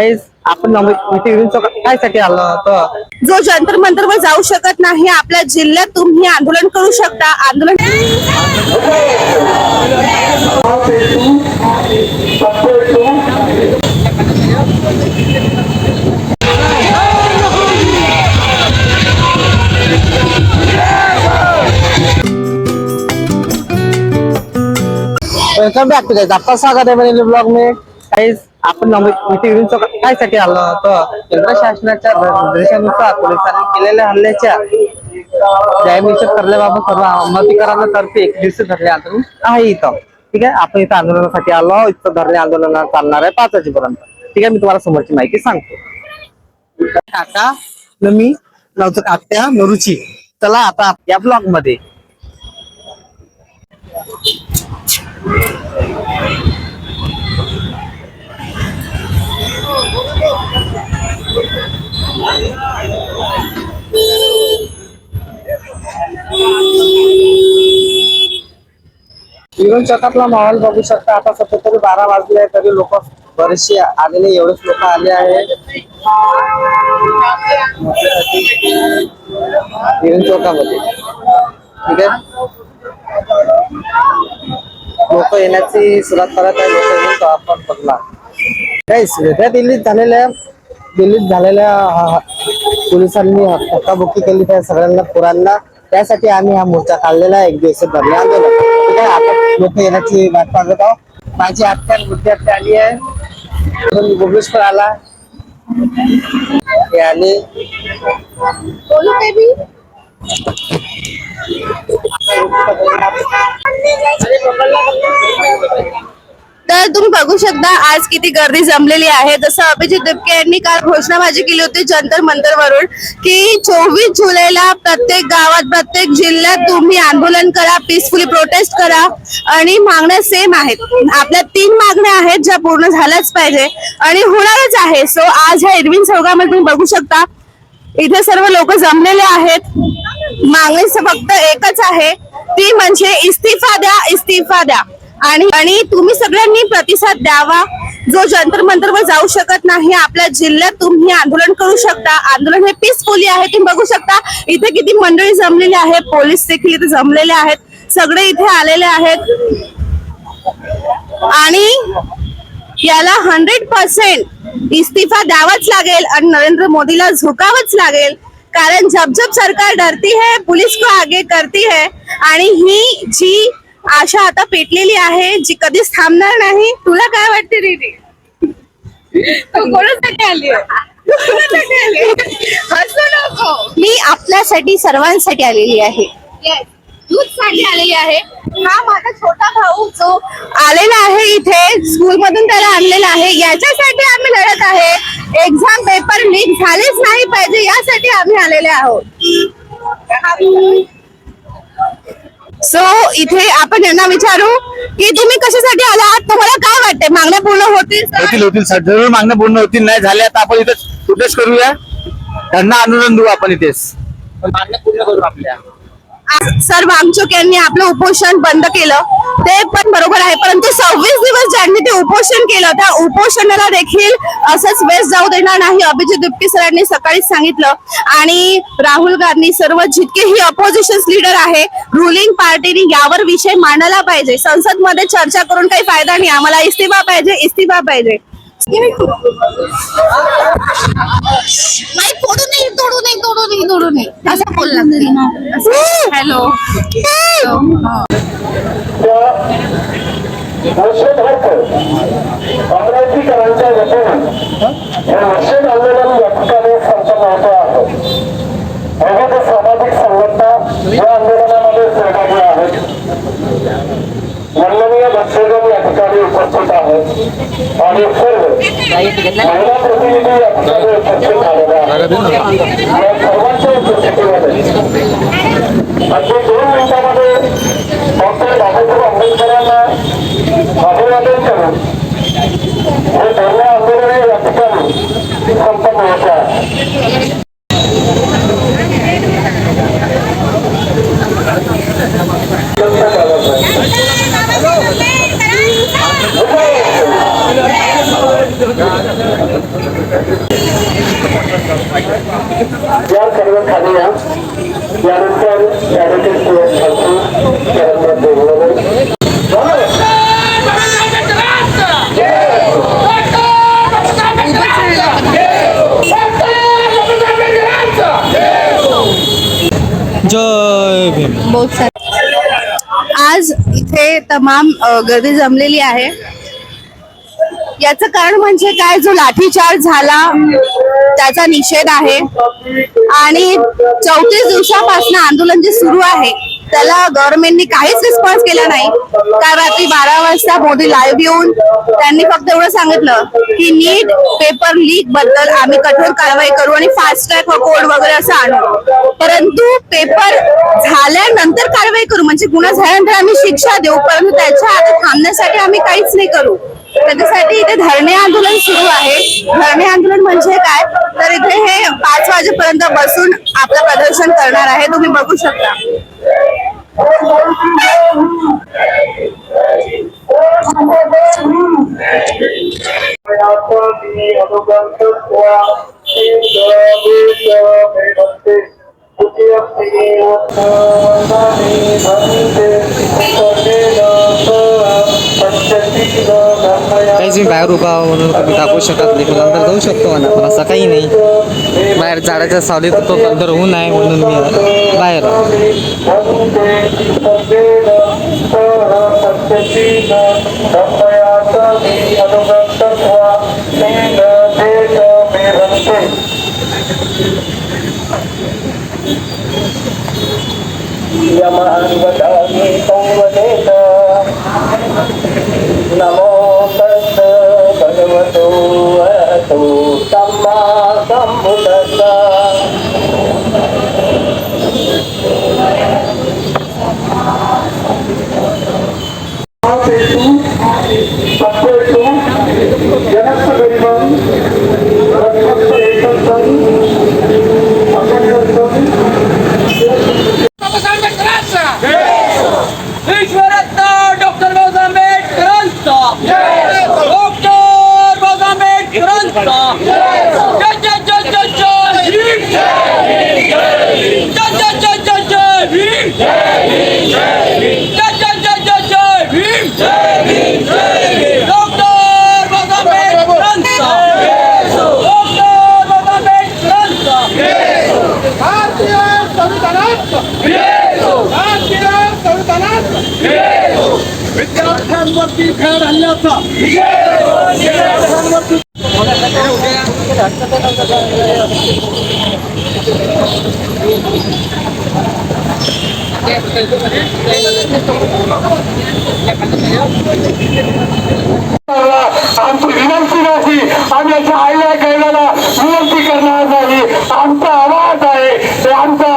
आपण इथे येऊन कायसाठी आलो होतो? जो जंतर मंतरवर जाऊ शकत नाही, आपल्या जिल्ह्यात तुम्ही आंदोलन करू शकता. आंदोलन वेलकम बॅक टू गाइस, आपका स्वागत है मेरे ब्लॉग में. गाइस, आपण इथे येऊन कायसाठी आलो होतो? केंद्र शासनाच्या निर्देशानुसार पोलिसांनी केलेल्या हल्ल्याच्या न्यायनिश्चित करण्याबाबत सर्व अंमलीकरणातर्फे एक दिवसीय धरणे आंदोलन आहे इथं. ठीक आहे, आपण इथं आंदोलनासाठी आलो. इथं धरणे आंदोलन चालणार आहे 5 वाजेपर्यंत. ठीक आहे, मी तुम्हाला समोरची माहिती सांगतो. काका मी नवतर आत्या नरुची. चला आता या ब्लॉग मध्ये. विरोध चौकातला माहोल बघू शकता. आता सध्या तरी 12 वाजले तरी लोक बरेचसे आलेले, एवढेच लोक आले आहेत विरोध चौकामध्ये. ठीक आहे, लोक येण्याची सुरुवात करत आहे. लोक येऊन आपण बघला काही वेगळ्या दिल्लीत झालेल्या पोलिसांनी धक्काबुक्की केली त्या सगळ्यांना पोरांना. त्यासाठी आम्ही हा मोर्चा काढलेला आहे, एक दिवसीय धरणे आंदोलन. ठीक आहे, आता लोक येण्याची वाट पाहत आहोत. माझी आत्या विद्यार्थी आली आहे, गोबेश पण आला. हे आले तर तुम्ही बघू शकता आज किती गर्दी जमलेली आहे. जसं अभिजित दुबके यांनी काल घोषणाबाजी केली होती जंतर मंतरवरून की 24 जुलैला प्रत्येक गावात प्रत्येक जिल्ह्यात तुम्ही आंदोलन करा, पीसफुली प्रोटेस्ट करा. आणि मागण्या सेम आहेत. आपल्या 3 मागण्या आहेत ज्या पूर्ण झाल्याच पाहिजे आणि होणारच आहे. सो आज ह्या इरविन चौकामध्ये तुम्ही बघू शकता इथे सर्व लोक जमलेले आहेत. मागणी फक्त एकच आहे, ती म्हणजे इस्तीफा द्या, इस्तीफा द्या. आणि तुम्ही सगळ्यांनी प्रतिसाद द्यावा. जो जंतर मंतरवर जाऊ शकत नाही, आपल्या जिल्ह्यात तुम्ही आंदोलन करू शकता. आंदोलन हे पीसफुली आहे. तुम्ही बघू शकता इथे किती मंडळी जमलेली आहे. पोलीस देखील इथे जमलेले आहेत. सगळे इथे आलेले आहेत आणि याला 100% इस्तीफा द्यावाच लागेल आणि नरेंद्र मोदीला झुकावंच लागेल. कारण जब जब सरकार डरती है, पुलिस को आगे करती है. आणि ही जी आशा आता पेटलेली आहे, जी कधीच थांबणार नाही. तुला काय वाटते दीदी? तू कोणासाठी आली? हसू नको. मी आपल्यासाठी सर्वांसाठी आलेली आहे. साठी आलेली आहे. हा माझा छोटा भाऊ जो आलेला आहे इथे स्कूल मधून, त्याला आणलेला आहे. याच्यासाठी आम्ही लढत आहे. एक्झाम पेपर लीक झालेच नाही पाहिजे, यासाठी आम्ही आलेले आहोत. सो इथे आपण यांना विचारू की तुम्ही कशासाठी आलात, तुम्हाला काय वाटते, मागण्या पूर्ण होतील? होतील सर, जरूर मागण्या पूर्ण होतील. नाही झाल्या आता आपण इथे प्रोटेस्ट करूया, त्यांना आंदोलन देऊ आपण इथेच. मागण्या पूर्ण करू आपल्या. सर वांगचूक यांनी आपलं उपोषण बंद केलं, ते पण बरोबर आहे. परंतु 26 दिवस ज्यांनी ते उपोषण केलं, त्या उपोषणाला देखील असंच वेस्ट जाऊ देणार नाही, अभिजित दुबके सरांनी सकाळीच सांगितलं. आणि राहुल गांधी, सर्व जितकेही अपोजिशन लीडर आहे, रुलिंग पार्टीने यावर विषय मांडला पाहिजे. संसद मध्ये चर्चा करून काही फायदा नाही. आम्हाला इस्तीफा पाहिजे, इस्तीफा पाहिजे. नाही, तोडू नये असं बोलला तरी. हॅलो अमरावतीकरांच्या वतीने हे निषेध आंदोलन या ठिकाणी संपन्न होत आहे. विविध सामाजिक संघटना या आंदोलनामध्ये सहभागी आहेत. माननीय बक्षेगण या ठिकाणी उपस्थित आहेत आणि सर्व महिला प्रतिनिधी या ठिकाणी उपस्थित झालेले आहेत. या सर्वांच्या उपस्थितीमध्ये अगदी 2 मिनिटांमध्ये डॉक्टर बाबासाहेब आंबेडकरांना अभिवादन करून हे धरणे आंदोलन या ठिकाणी संपन्न होत आहे. या सर्व खाली या यानंतर शाळेतील जय भीम. बहुत सारे आज इथे तमाम गर्दी जमलेली आहे. याचं कारण म्हणजे काय, जो लाठीचार्ज झाला त्याचा निषेध आहे आणि 34 दिवसापासून आंदोलन जे सुरू आहे त्याला गव्हर्नमेंटनी काहीच रिस्पॉन्स केला नाही. काल रात्री 12 वाजता मोदी लाईव्ह येऊन त्यांनी फक्त एवढं सांगितलं की नीट पेपर लीक बद्दल आम्ही कठोर कारवाई करू आणि फास्ट ट्रॅक कोड वगैरे असं आणू, परंतु पेपर झाल्यानंतर कारवाई करू म्हणजे गुन्हा झाल्यानंतर आम्ही शिक्षा देऊ, परंतु त्याच्या आधी थांबण्यासाठी आम्ही काहीच नाही करू. त्याच्यासाठी इथे धरणे आंदोलन सुरू आहे. धरणे आंदोलन म्हणजे काय तर इथे हे 5 वाजेपर्यंत बसून आपलं प्रदर्शन करणार आहे. तुम्ही बघू शकता. काहीच मी बाहेर उभा म्हणून तुम्ही दाखवू शकत नाही, पण अंदर जाऊ शकतो म्हणा, पण असं काही नाही. बाहेर झाडाच्या सावलीत तो अंदर ऊन आहे म्हणून मी बाहेर नमो तस् भगवतो अरहतो सम्मा सम्बुद्धस्सा. ईश्वरत्न डॉक्टर बाबासाहेब आंबेडकरांचा डॉक्टर बाबासाहेब आंबेडकरांचा जय जय जय जय जय भीम जय जय जय जय जय भीम जय जय जय जय जय भीम डॉक्टर बाबासाहेब आंबेडकरांचा डॉक्टर बाबासाहेब आंबेडकरांचा भारतीय संविधानाचा भारतीय संविधानाचा विद्यार्थ्यांवरती भ्याड हल्ल्याचा विद्यार्थ्यांवरती आमची विनंती नाही, आम्ही याच्या आईला कैलाला विनंती करणार नाही. आमचा आवाज आहे, ते आमचा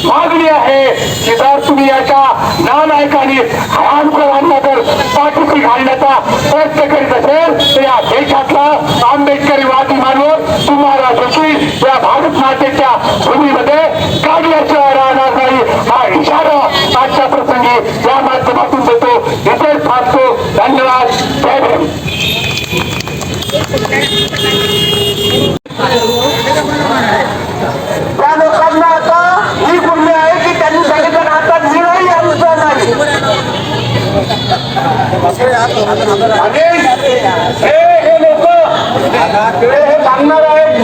मागणी आहे की जर तुम्ही याच्या नालायकांनी हरामखोरांना जर पाठीशी घालण्याचा प्रयत्न करीत असेल तर या देशातला आंबेडकरी मानव तुम्हाला देखील या भारत मातेच्या भूमीमध्ये काढल्याशिवाय राहणार नाही. हा इशारा आजच्या प्रसंगी या माध्यमातून देतो. इथेच थांबतो. धन्यवाद. जय भीम. त्या लोकांना आता ही गुन्हे आहे की त्यांनी सांगितलं आता निर्णय आमचा नाही. हे लोक हे सांगणार आहेत.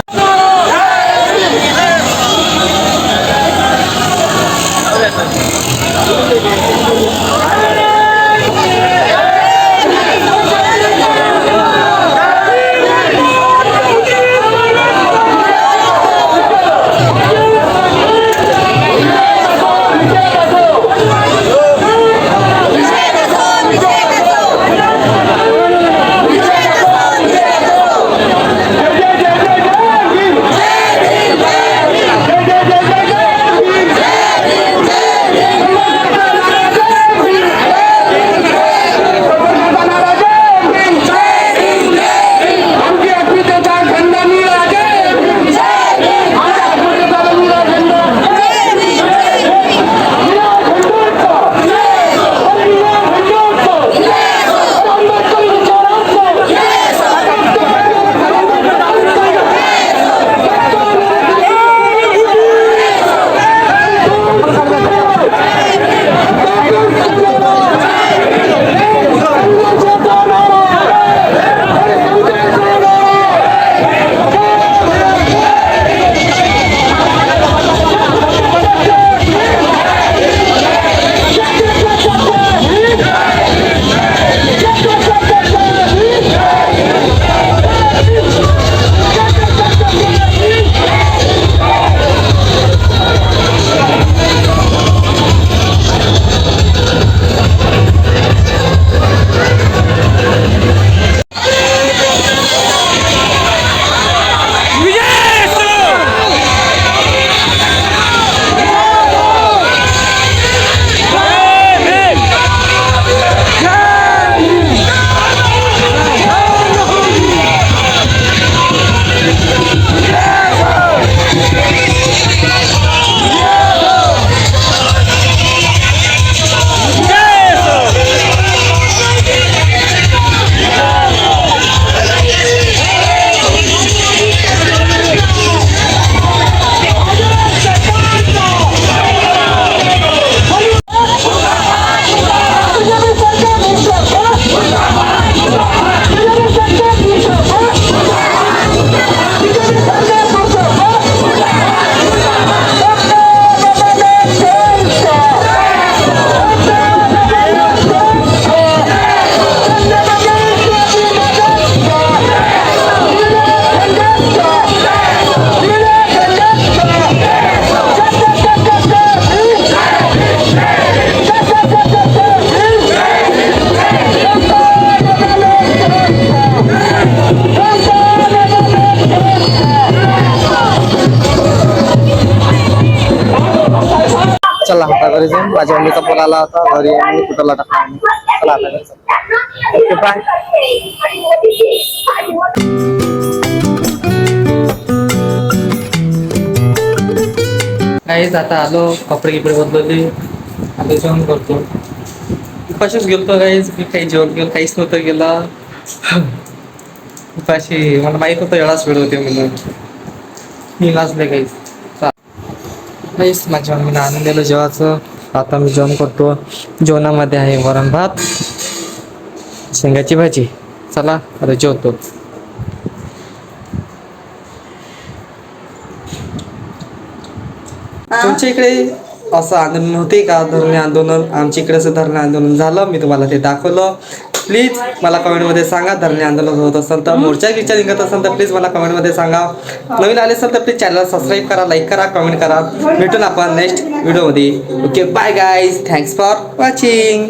अजून माझ्या मम्मीचा फोन आला होता घरी आणि कुठला टाकला आम्ही. चला आता घरी चला. Okay bye. काहीच आता आलो कपडे गिपडे बदलले आता जेवण करतो. उपाशीच गेलतो काहीच मी काही जेवण केलं काहीच नव्हतं गेलं. उपाशी मला माहित होतं एवढाच वेळ होते म्हणून मी नाचले काहीच. काहीच माझ्या मम्मीनं आणून दिलं जेवायचं. आता मी जेवण करतो. जेवणामध्ये आहे वरण भात शेंगाची भाजी. चला आता जेवतो. तुमच्या इकडे असं आंदोलन होते का धरणे आंदोलन? आमच्या इकडे असं धरणे आंदोलन झालं. मी तुम्हाला ते दाखवलं. प्लीज मला कमेंटमध्ये सांगा धरणे आंदोलन होत असेल तर मोर्चा गिर्चा निघत असेल तर प्लीज मला कमेंटमध्ये सांगा. नवीन आले असेल तर प्लीज चॅनल सबस्क्राईब करा, लाईक करा, कमेंट करा. भेटून आपण नेक्स्ट व्हिडिओमध्ये. Okay bye guys. Thanks for watching.